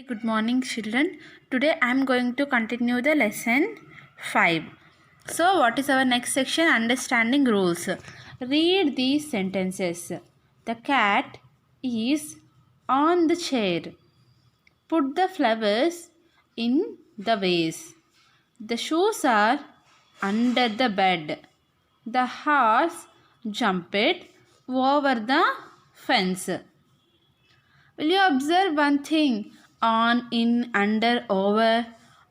Good morning, children. Today I am going to continue the lesson 5. So what is our next section? Understanding rules. Read these sentences. The cat is on the chair. Put the flowers in the vase. The shoes are under the bed. The horse jumped over the fence. Will you observe one thing? On, in, under, over.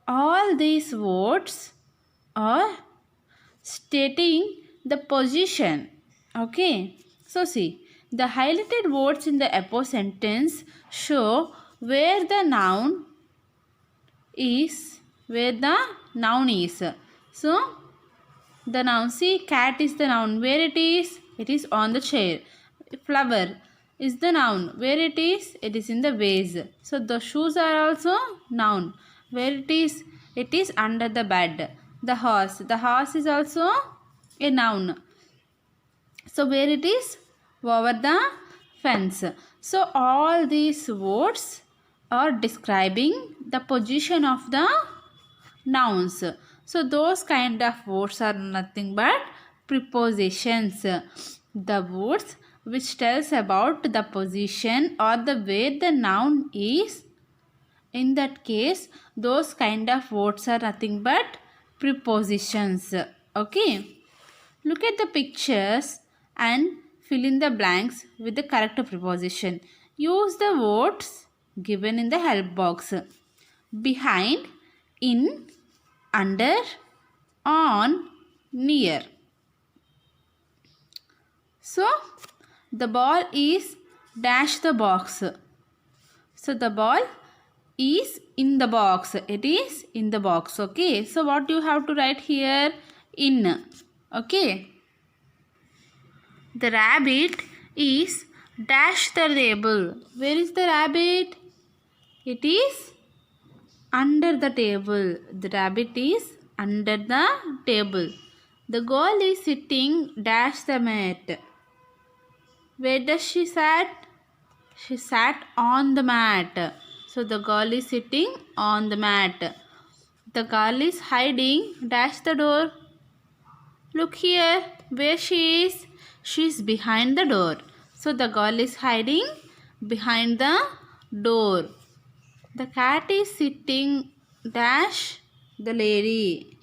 All these words are stating the position. Okay. So see, the highlighted words in the above sentence show where the noun is. So the noun, see, cat is the noun. Where it is? It is on the chair. Flower is the noun. Where it is? It is in the vase. So the shoes are also noun. Where it is? It is under the bed. The horse is also a noun. So where it is? Over the fence. So all these words are describing the position of the nouns. So those kind of words are nothing but prepositions. The words which tells about the position or the way the noun is. In that case, those kind of words are nothing but prepositions. Okay. Look at the pictures and fill in the blanks with the correct preposition. Use the words given in the help box. Behind, in, under, on, near. So the ball is dash the box. So the ball is in the box. It is in the box. Okay. So what you have to write here? In. Okay. The rabbit is dash the table. Where is the rabbit? It is under the table. The rabbit is under the table. The girl is sitting dash the mat. Where does she sat? She sat on the mat. So the girl is sitting on the mat. The girl is hiding dash the door. Look here where she is. She is behind the door. So the girl is hiding behind the door. The cat is sitting dash the lady.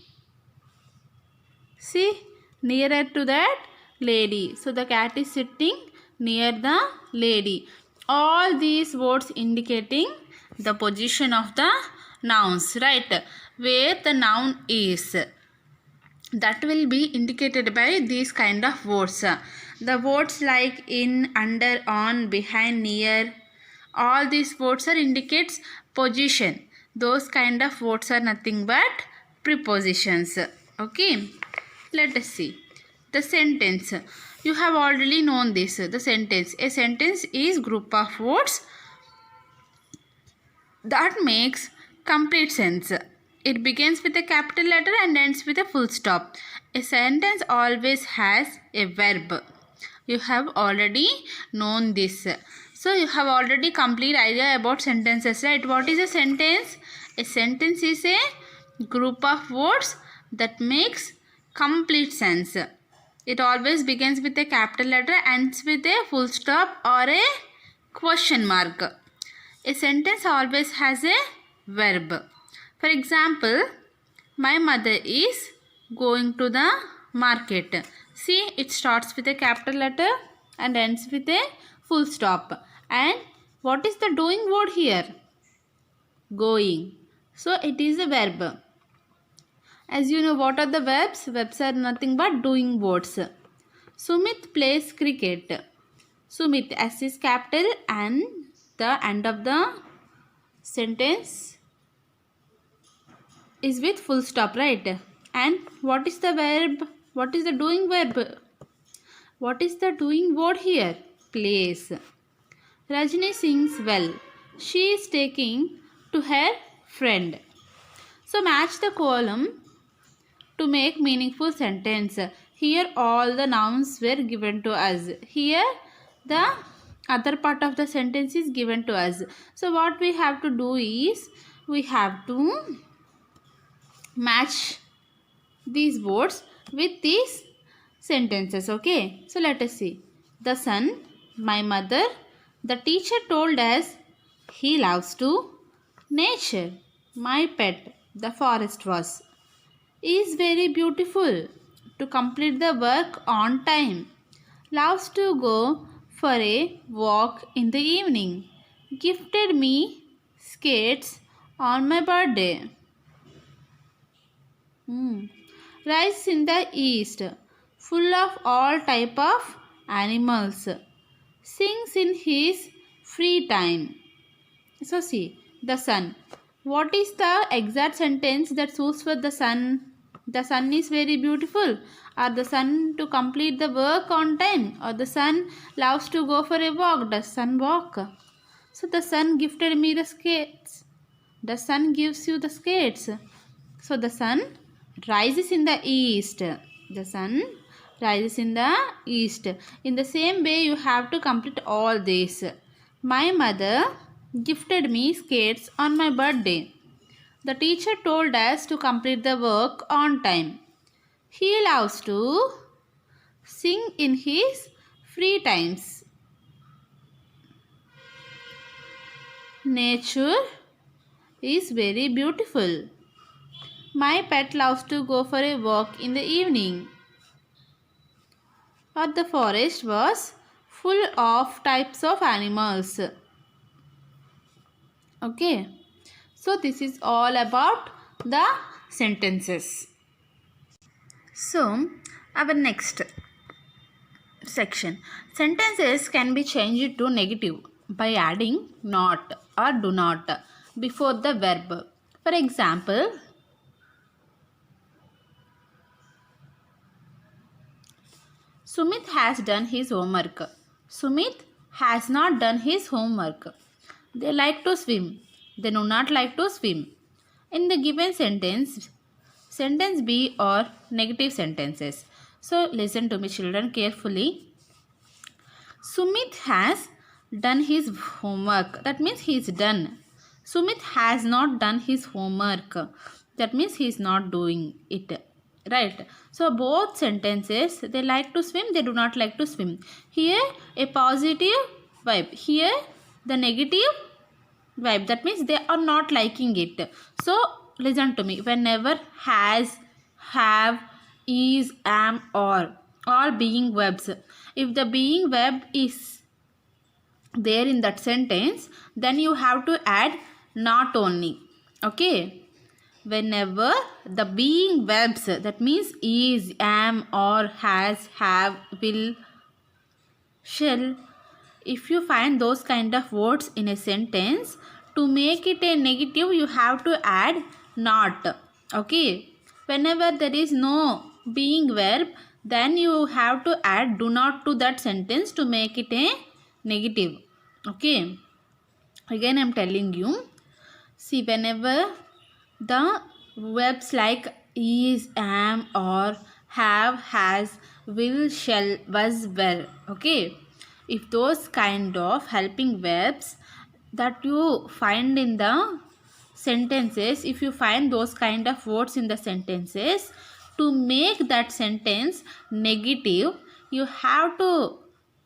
See, nearer to that lady. So the cat is sitting near the lady. All these words indicating the position of the nouns, right? Where the noun is. That will be indicated by these kind of words. The words like in, under, on, behind, near. All these words are indicates position. Those kind of words are nothing but prepositions. Okay. Let us see. The sentence. You have already known this. The sentence. A sentence is group of words that makes complete sense. It begins with a capital letter and ends with a full stop. A sentence always has a verb. You have already known this. So you have already complete idea about sentences, right? What is a sentence? A sentence is a group of words that makes complete sense. It always begins with a capital letter, ends with a full stop or a question mark. A sentence always has a verb. For example, my mother is going to the market. See, it starts with a capital letter and ends with a full stop. And what is the doing word here? Going. So it is a verb. As you know, what are the verbs? Verbs are nothing but doing words. Sumit plays cricket. Sumit, S is capital and the end of the sentence is with full stop, right? And what is the verb? What is the doing verb? What is the doing word here? Plays. Rajni sings well. She is taking to her friend. So match the column to make meaningful sentence. Here all the nouns were given to us. Here the other part of the sentence is given to us. So what we have to do is we have to match these words with these sentences. Okay, so let us see. The sun, my mother, the teacher told us he loves to. Nature, my pet, the forest was, is very beautiful. To complete the work on time. Loves to go for a walk in the evening. Gifted me skates on my birthday. Rises in the east, full of all type of animals. Sings in his free time. So see, the sun. What is the exact sentence that suits for the sun? The sun is very beautiful. Or the sun to complete the work on time. Or the sun loves to go for a walk. Does sun walk? So the sun gifted me the skates. The sun gives you the skates. So the sun rises in the east. The sun rises in the east. In the same way you have to complete all this. My mother gifted me skates on my birthday. The teacher told us to complete the work on time. He loves to sing in his free times. Nature is very beautiful. My pet loves to go for a walk in the evening. Or the forest was full of types of animals. Okay. So this is all about the sentences. So our next section. Sentences can be changed to negative by adding not or do not before the verb. For example, Sumit has done his homework. Sumit has not done his homework. They like to swim. They do not like to swim. In the given sentence, sentence B or negative sentences. So listen to me children carefully. Sumit has done his homework. That means he is done. Sumit has not done his homework. That means he is not doing it. Right. So both sentences, they like to swim, they do not like to swim. Here a positive vibe. Here the negative vibe. That means they are not liking it. So listen to me. Whenever has, have, is, am, or all being verbs. If the being verb is there in that sentence, then you have to add not only. Okay. Whenever the being verbs, that means is, am, or, has, have, will, shall, if you find those kind of words in a sentence, to make it a negative you have to add not. Okay. Whenever there is no being verb, then you have to add do not to that sentence to make it a negative. Okay. Again I am telling you. See, whenever the verbs like is, am, or, have, has, will, shall, was, were. Okay. If those kind of helping verbs that you find in the sentences, if you find those kind of words in the sentences, to make that sentence negative, you have to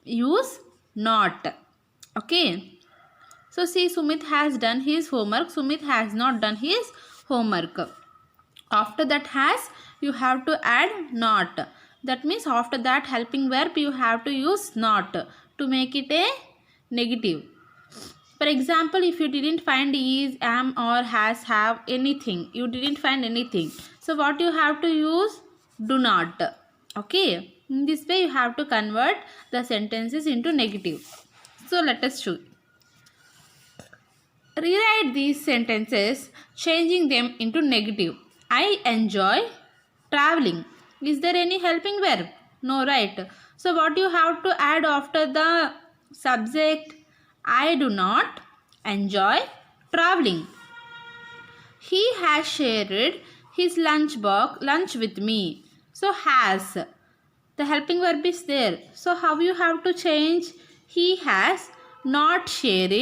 use not. Okay. So see, Sumit has done his homework. Sumit has not done his homework. After that has, you have to add not. That means after that helping verb you have to use not to make it a negative. For example, if you didn't find is, am, or, has, have, anything, you didn't find anything. So what you have to use? Do not. Okay. In this way you have to convert the sentences into negative. So let us choose. Rewrite these sentences, changing them into negative. I enjoy traveling. Is there any helping verb? No, right? So what you have to add after the subject? I do not enjoy traveling. He has shared his lunch with me. So has. The helping verb is there. So how you have to change? He has not shared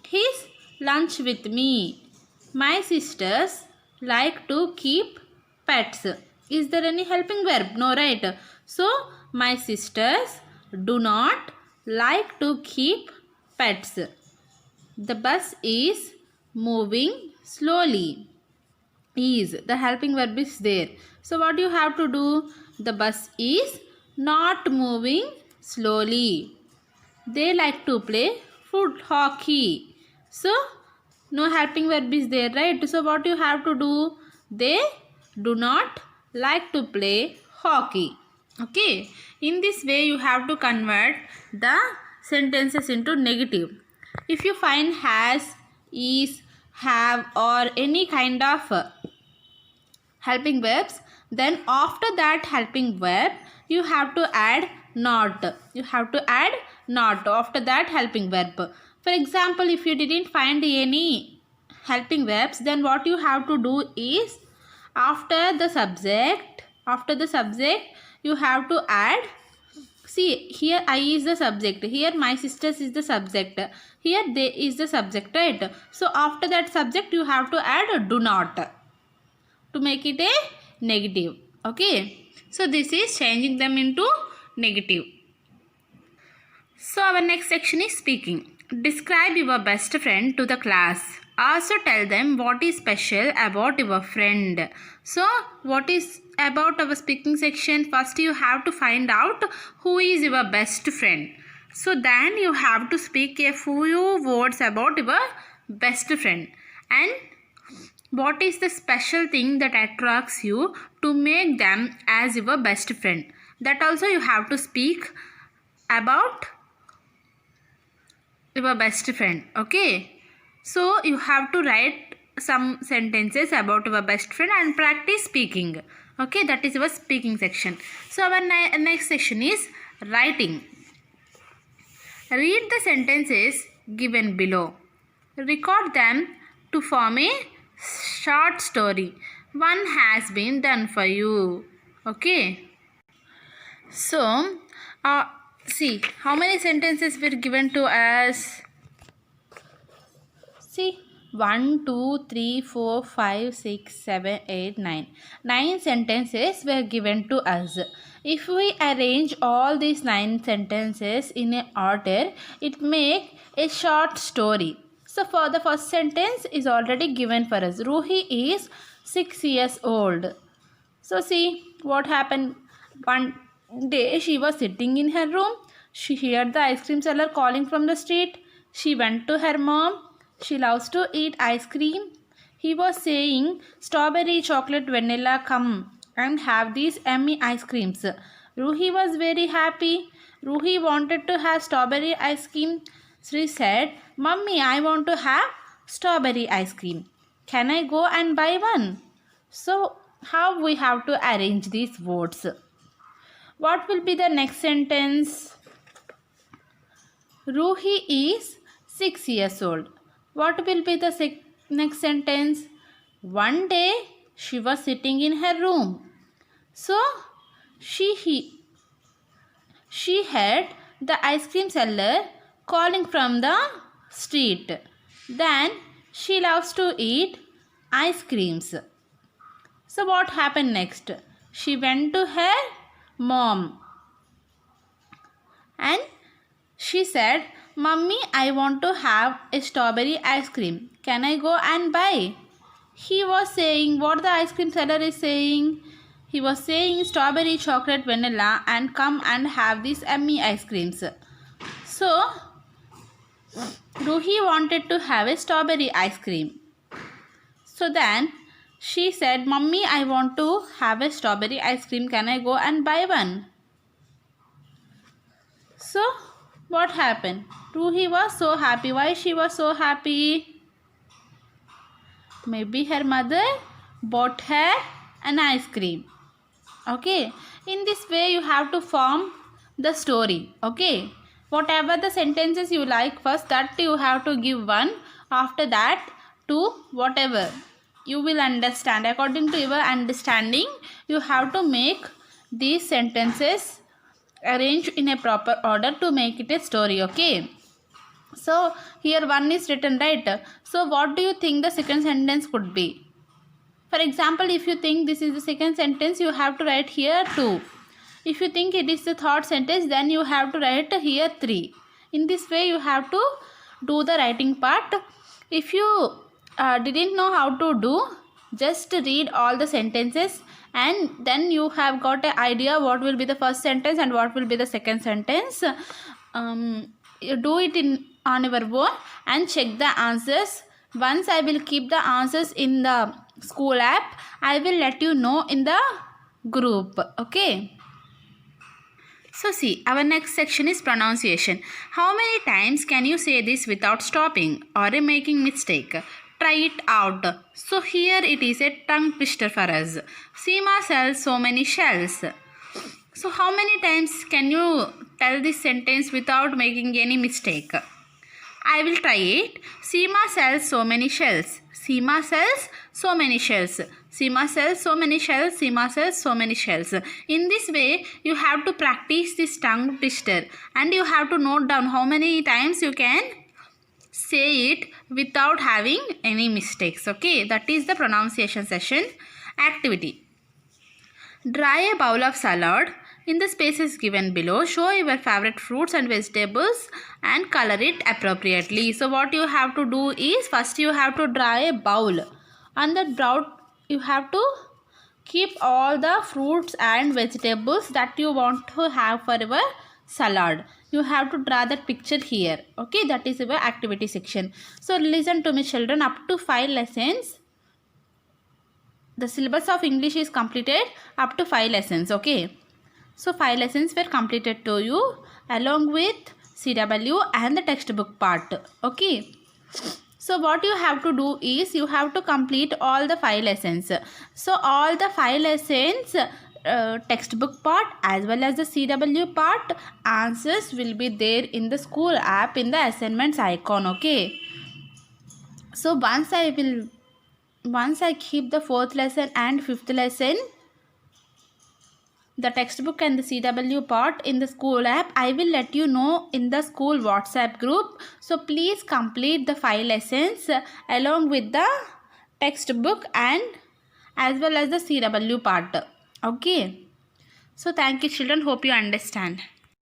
his lunch with me. My sisters like to keep pets. Is there any helping verb? No, right? So, my sisters do not like to keep pets. The bus is moving slowly. Is the helping verb is there. So, what you have to do? The bus is not moving slowly. They like to play foot hockey. So, no helping verb is there, right? So, what you have to do? They do not like to play hockey. Okay. In this way, you have to convert the sentences into negative. If you find has, is, have or any kind of helping verbs, then after that helping verb you have to add not. You have to add not after that helping verb. For example, if you didn't find any helping verbs, then what you have to do is after the subject you have to add. See, here I is the subject, here my sisters is the subject, here they is the subject, right? So after that subject you have to add do not to make it a negative. Okay, so this is changing them into negative. So our next section is speaking. Describe your best friend to the class. Also tell them what is special about your friend. So what is about our speaking section? First you have to find out who is your best friend. So then you have to speak a few words about your best friend and what is the special thing that attracts you to make them as your best friend. That also you have to speak about your best friend. Okay, so you have to write some sentences about your best friend and practice speaking. Okay, that is your speaking section. So our next section is writing. Read the sentences given below. Record them to form a short story. One has been done for you. Okay, so see how many sentences were given to us. See, 1 2 3 4 5 6 7 8 9. 9 sentences were given to us. If we arrange all these 9 sentences in an order, it makes a short story. So for the first sentence is already given for us. Ruhi is 6 years old. So see what happened. One day she was sitting in her room. She heard the ice cream seller calling from the street. She went to her mom. She loves to eat ice cream. He was saying, strawberry, chocolate, vanilla, come and have these yummy ice creams. Ruhi was very happy. Ruhi wanted to have strawberry ice cream. She said, Mummy, I want to have strawberry ice cream. Can I go and buy one? So, how we have to arrange these words? What will be the next sentence? Ruhi is 6 years old. What will be the next sentence? One day she was sitting in her room. So she heard the ice cream seller calling from the street. Then she loves to eat ice creams. So what happened next? She went to her mom and she said, Mummy, I want to have a strawberry ice cream. Can I go and buy? He was saying, what the ice cream seller is saying? He was saying strawberry, chocolate, vanilla and come and have these yummy ice creams. So, Ruhi wanted to have a strawberry ice cream. So then, she said, Mummy, I want to have a strawberry ice cream. Can I go and buy one? So, what happened? Ruhi was so happy. Why she was so happy? Maybe her mother bought her an ice cream. Okay. In this way, you have to form the story. Okay. Whatever the sentences you like first, that you have to give one. After that, to whatever you will understand. According to your understanding, you have to make these sentences arrange in a proper order to make it a story. Okay. So here one is written, right? So what do you think the second sentence could be? For example, if you think this is the second sentence, you have to write here 2. If you think it is the third sentence, then you have to write here 3. In this way, you have to do the writing part. If you didn't know how to do, just read all the sentences and then you have got an idea what will be the first sentence and what will be the second sentence. You do it on your own and check the answers. Once I will keep the answers in the school app, I will let you know in the group. Okay. So see, our next section is pronunciation. How many times can you say this without stopping or making mistake? Try it out. So here it is a tongue twister for us. Seema sells so many shells. So how many times can you tell this sentence without making any mistake? I will try it. Seema sells so many shells. Seema sells so many shells. Seema sells so many shells. Seema sells so many shells. In this way, you have to practice this tongue twister and you have to note down how many times you can say it without having any mistakes. Okay, that is the pronunciation session activity. Draw a bowl of salad. In the spaces given below, show your favorite fruits and vegetables and color it appropriately. So what you have to do is, first you have to draw a bowl. On that bowl, you have to keep all the fruits and vegetables that you want to have for your salad. You have to draw that picture here. Okay, that is your activity section. So listen to me children, up to 5 lessons. The syllabus of English is completed up to 5 lessons. Okay. So 5 lessons were completed to you along with CW and the textbook part. Okay. So what you have to do is you have to complete all the 5 lessons. So all the 5 lessons textbook part as well as the CW part answers will be there in the school app in the assignments icon. Okay. So once I keep the 4th lesson and 5th lesson, the textbook and the CW part in the school app, I will let you know in the school WhatsApp group. So please complete the 5 lessons along with the textbook and as well as the CW part. Okay. So thank you children. Hope you understand.